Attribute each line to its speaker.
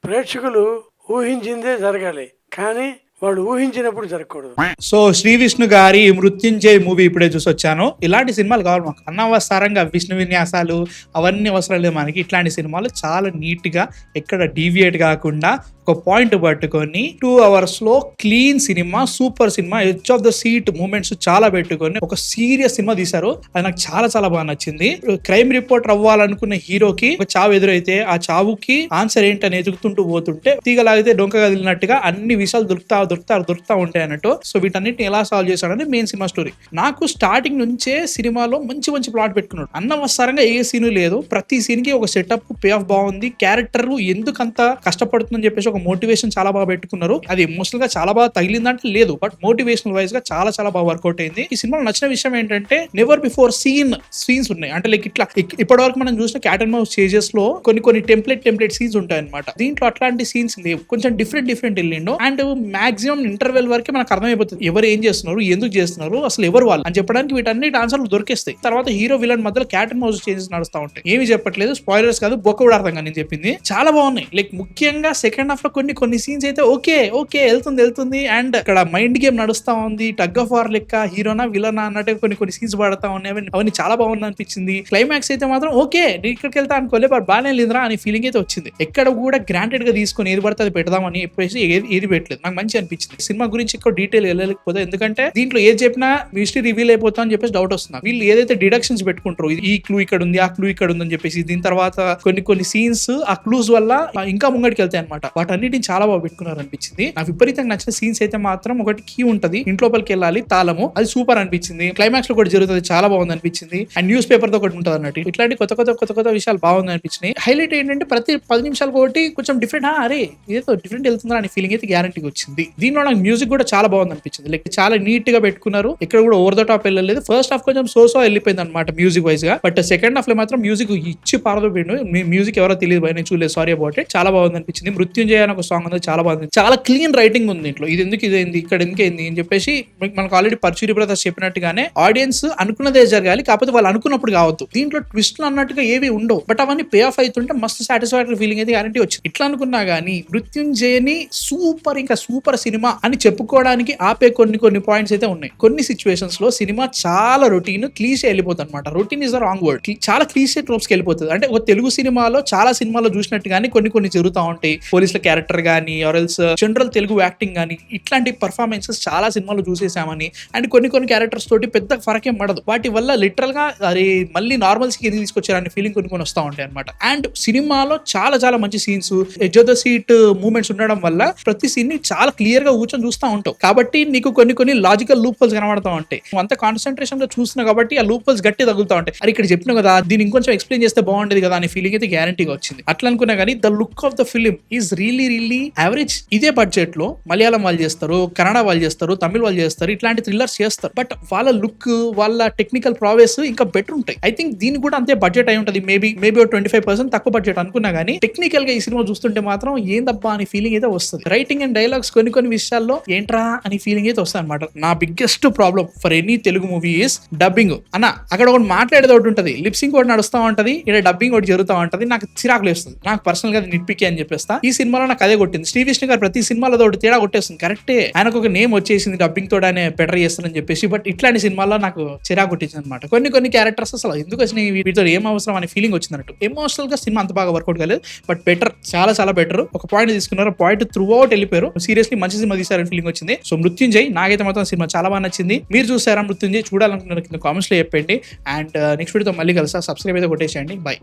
Speaker 1: ప్రేక్షకులు ఊహించిందే జరగాలి, కానీ వాళ్ళు ఊహించినప్పుడు జరగకూడదు.
Speaker 2: సో శ్రీ విష్ణు గారి మృత్యుంజయ్ మూవీ ఇప్పుడే చూసి వచ్చాను. ఇలాంటి సినిమాలు కావాలి మాకు. అనవసరంగా విష్ణు విన్యాసాలు అవన్నీ అవసరం లేదు మనకి. ఇట్లాంటి సినిమాలు చాలా నీట్ గా ఎక్కడ డీవియేట్ కాకుండా ఒక పాయింట్ పట్టుకొని 2 hours లో clean cinema, super cinema, edge of the seat moments చాలా పెట్టుకొని ఒక సీరియస్ సినిమా తీశారు. అది నాకు చాలా చాలా బాగా నచ్చింది. క్రైమ్ రిపోర్టర్ అవ్వాలనుకున్న హీరోకి ఒక చావు ఎదురైతే ఆ చావుకి ఆన్సర్ ఏంటని ఎదుగుతుంటూ పోతుంటే తీగలాగితే డొంక కదిలినట్టుగా అన్ని విషయాలు దొరుకుతా ఉంటాయి అన్నట్టు. సో వీటన్నిటిని ఎలా సాల్వ్ చేశాడని మెయిన్ సినిమా స్టోరీ. నాకు స్టార్టింగ్ నుంచే సినిమాలో మంచి మంచి ప్లాట్ పెట్టుకున్నాడు. అనవసరంగా ఏ సీను లేదు. ప్రతి సీన్ కి ఒక సెటప్, పే ఆఫ్ బాగుంది. క్యారెక్టర్ ఎందుకంత కష్టపడుతుందని చెప్పేసి ఒక మోటివేషన్ చాలా బాగా పెట్టుకున్నారు. అది ఎమోషనల్ గా చాలా బాగా తగిలిందంటే లేదు, బట్ మోటివేషనల్ వైజ్ గా చాలా చాలా బాగా వర్కౌట్ అయింది. ఈ సినిమాలో నచ్చిన విషయం ఏంటంటే నెవర్ బిఫోర్ సీన్స్ ఉన్నాయి. అంటే లైక్ ఇట్లా ఇప్పటి వరకు మనం చూసిన క్యాట్ అండ్ మౌస్ స్టేజెస్ లో కొన్ని టెంప్లెట్ సీన్స్ ఉంటాయి అనమాట. దీంట్లో అట్లాంటి సీన్స్ లేవు. కొంచెం డిఫరెంట్ వెళ్ళిండు. అండ్ మాక్సిమం ఇంటర్వెల్ వరకే మనకు అర్థమైపోతుంది ఎవరు ఏం చేస్తున్నారు, ఎందుకు చేస్తున్నారు, అసలు ఎవరు వాళ్ళు అని చెప్పడానికి వీటన్నిటి ఆన్సర్లు దొరికేస్తాయి. తర్వాత హీరో విలన్ మధ్యలో క్యాట్ అండ్ మౌస్ చేంజెస్ నడుస్తూ ఉంటాయి. ఏమి చెప్పట్లేదు, స్పాయిలర్స్ కాదు, బొక్క కూడా అర్థం కానీ నేను చెప్పింది. చాలా బాగున్నాయి. లైక్ ముఖ్యంగా సెకండ్ హాఫ్ లో కొన్ని సీన్స్ అయితే ఓకే వెళ్తుంది అండ్ ఇక్కడ మైండ్ గేమ్ నడుస్తా ఉంది. టగ్ ఆఫ్ వార్ లెక్క హీరోనా విలనా అన్నట్టు కొన్ని సీన్స్ పడతా ఉన్నాయి. అవన్నీ చాలా బాగుంది అనిపించింది. క్లైమాక్స్ అయితే మాత్రం ఓకే ఇక్కడికి వెళ్తా అనుకోలే, బట్ బాగానే లేదురా అని ఫీలింగ్ అయితే వచ్చింది. ఎక్కడ కూడా గ్రాంటెడ్ గా తీసుకొని ఏది పడితే అది పెడదామని ఎప్పుడైతే ఏది పెట్టలేదు. నాకు మంచి అనిపించింది. సినిమా గురించి ఎక్కువ డీటెయిల్ వెళ్ళలేకపోతే, ఎందుకంటే దీంట్లో ఏది చెప్పినా మిస్టరీ రివీల్ అయిపోతా అని చెప్పేసి డౌట్ వస్తుంది. వీళ్ళు ఏదైతే డిడక్షన్స్ పెట్టుకుంటారో ఈ క్లూ ఇక్కడ ఉంది, ఆ క్లూ ఇక్కడ ఉంది అని చెప్పేసి, దీని తర్వాత కొన్ని సీన్స్ ఆ క్లూస్ వల్ల ఇంకా ముంగడికి వెళ్తాయి అనమాట. వాటన్నిటిని చాలా బాగా పెట్టుకున్నారు అనిపించింది. నాకు విపరీతంగా నచ్చిన సీన్స్ అయితే మాత్రం ఒకటి కీ ఉంటది, ఇంట్లోపలికి వెళ్ళాలి తాళము, అది సూపర్ అనిపించింది. క్లైమాక్స్ లో కూడా జరుగుతుంది, చాలా బాగుంది అనిపించింది. అండ్ న్యూస్ పేపర్ తో ఒకటి ఉంటుంది అన్నట్టు. ఇట్లాంటి కొత్త విషయాలు బాగుంది అనిపించినాయి. హైలైట్ ఏంటంటే ప్రతి 10 నిమిషాలకు ఒకటి కొంచెం డిఫరెంట్, అరే ఇదేదో డిఫరెంట్ వెళ్తుందా అనే ఫీలింగ్ అయితే గ్యారంటీగా వచ్చింది. దీనిలో నాకు మ్యూజిక్ కూడా చాలా బాగుంది అనిపించింది. లైక్ చాలా నీట్ గా పెట్టుకున్నారు. ఇక్కడ కూడా ఓవర్ ద టాప్ వెళ్ళలేదు. ఫస్ట్ హాఫ్ కొంచెం సో వెళ్ళిపోయింది అనమాట మ్యూజిక్ వైజ్ గా, బట్ సెకండ్ హాఫ్ లో మాత్రం మ్యూజిక్ ఇచ్చి పారదోపోయిండు. మ్యూజిక్ ఎవరో తెలియదు, నేను చూడలేదు, సారీ అబౌట్ ఇట్. చాలా బాగుంది అనిపించింది. మృత్యుంజయ అని ఒక సాంగ్ ఉంది, చాలా బాగుంది. చాలా క్లీన్ రైటింగ్ ఉంది దీంట్లో. ఇది ఎందుకు ఇదేంది, ఇక్కడ ఎందుకైంది అని చెప్పేసి మనకు ఆల్రెడీ పర్చూరి బ్రదర్స్ చెప్పినట్టుగానే ఆడియన్స్ అనుకున్నదే జరగాలి, కాకపోతే వాళ్ళు అనుకున్నప్పుడు కావద్దు. దీంట్లో ట్విస్ట్లు అన్నట్టుగా ఏవి ఉండవు, బట్ అవన్నీ పే ఆఫ్ అవుతుంటే మస్తు సాటిస్ఫాక్టరీ ఫీలింగ్ అయితే గ్యారంటీ వచ్చింది. ఇట్లా అనుకున్నా గానీ మృత్యుంజయని సూపర్ సినిమా అని చెప్పుకోవడానికి ఆపే కొన్ని పాయింట్స్ అయితే ఉన్నాయి. కొన్ని సిచ్యువేషన్స్ లో సినిమా చాలా రొటీన్ క్లీషే వెళ్ళిపోతుంది అనమాట. Routine is the wrong word. చాలా క్లీషే ట్రోప్స్ కి వెళ్ళిపోతుంది. అంటే ఒక తెలుగు సినిమాలో చాలా సినిమాలో చూసినట్టు గానీ కొన్ని జరుగుతూ ఉంటాయి. పోలీసుల క్యారెక్టర్ గానీ ఆర్ఎల్స్ జనరల్ తెలుగు యాక్టింగ్ గానీ ఇట్లాంటి పర్ఫార్మెన్సెస్ చాలా సినిమాలు చూసేసామని, అండ్ కొన్ని క్యారెక్టర్స్ తోటి పెద్ద ఫరకేం పడదు. వాటి వల్ల లిటరల్ గా అరే మళ్ళీ నార్మల్స్ కి ఎందుకు తీసుకొచ్చారని ఫీలింగ్ కొన్ని వస్తూ ఉంటాయి అనమాట. అండ్ సినిమాలో చాలా మంచి scenes, edge of the seat moments ఉండడం వల్ల ప్రతి సీన్ ని చాలా క్లియర్ గా కూర్చొని చూస్తూ ఉంటావు. కాబట్టి నీకు కొన్ని లాజికల్ లూప్ హోల్స్ కనబడతా ఉంటాయి. అంత కాన్సన్ట్రేషన్ గా చూస్తున్నావు కాబట్టి ఆ లూప్ హోల్స్ గట్టి తగులుతా ఉంటాయి. అది ఇక్కడ చెప్పినా కదా, దీన్ని ఇంకొంచెం ఎక్స్ప్లెయిన్ చేస్తే బాగుండేది కదా అనే ఫీలింగ్ అయితే గ్యారంటీగా వచ్చింది. అట్లా అనుకున్నా కానీ the look of the film is really average. ఇదే బడ్జెట్ లో మలయాళం వాళ్ళు చేస్తారు, కన్నడ వాళ్ళు చేస్తారు, తమిళ వాళ్ళు చేస్తారు, ఇట్లాంటి థ్రిల్లర్స్ చేస్తారు. బట్ వాళ్ళ లుక్, వాళ్ళ టెక్నికల్ ప్రావెస్ ఇంకా బెటర్ ఉంటాయి. ఐ థింక్ దీనికి కూడా అంతే బడ్జెట్ అయి ఉంటుంది. మేబీ 25% తక్కువ బడ్జెట్ అనుకున్నా కానీ టెక్నికల్ గా ఈ సినిమా చూస్తుంటే మాత్రం ఏందబ్బా అని ఫీలింగ్ అయితే వస్తుంది. రైటింగ్ అండ్ డైలాగ్స్ కొన్ని విషయాల్లో ఏంట్రా అని ఫీలింగ్ అయితే వస్తుంది అనమాట. నా biggest problem for any Telugu movie is dubbing. అన్న అక్కడ ఒకటి మాట్లాడేది ఒకటి ఉంటుంది, లిప్సింగ్ ఒకటి నడుస్తూ ఉంటది, ఇక్కడ డబ్బింగ్ ఒకటి జరుగుతూ ఉంటది. నాకు చిరాకులు వేస్తుంది. నాకు పర్సనల్ గా నిట్పికి అని చెప్పేస్తా. ఈ సినిమాలో నాకు అదే కొట్టింది. శ్రీ విష్ణు గారు ప్రతి సినిమాలో ఒకటి తేడా కొట్టేస్తుంది. కరెక్టే, ఆయనకు ఒక నేమ్ వచ్చేసింది డబ్బింగ్ తోటి ఆయన బెటర్ చేస్తానని చెప్పేసి. బట్ ఇట్లాంటి సినిమాల్లో నాకు చిరాకు కొట్టించింది అనమాట. కొన్ని క్యారెక్టర్స్ అసలు ఎందుకు వచ్చినాయి, వీటితో ఏం అవసరం అనే ఫీలింగ్ వచ్చిందన్నట్టు. ఎమోషనల్ గా సినిమా అంత బాగా వర్కౌట్ కాలేదు, బట్ బెటర్, చాలా బెటర్. ఒక పాయింట్ తీసుకున్నారు, పాయింట్ త్రూ అవుట్ వెళ్ళిపోయారు. సీరియస్లీ మంచి సినిమా తీసారని ఫీలింగ్ వచ్చింది. సో మృత్యుంజయ్ నాకైతే మాత్రం సినిమా చాలా బాగా నచ్చింది. మీరు చూసారా మృత్యుంజయ్? చూడాలనుకున్నారు కింద కామెంట్స్ లో చెప్పండి. అండ్ నెక్స్ట్ వీడియోతో మళ్ళీ కలుసా. సబ్స్క్రైబ్ అయితే కొట్టేసేయండి. బై.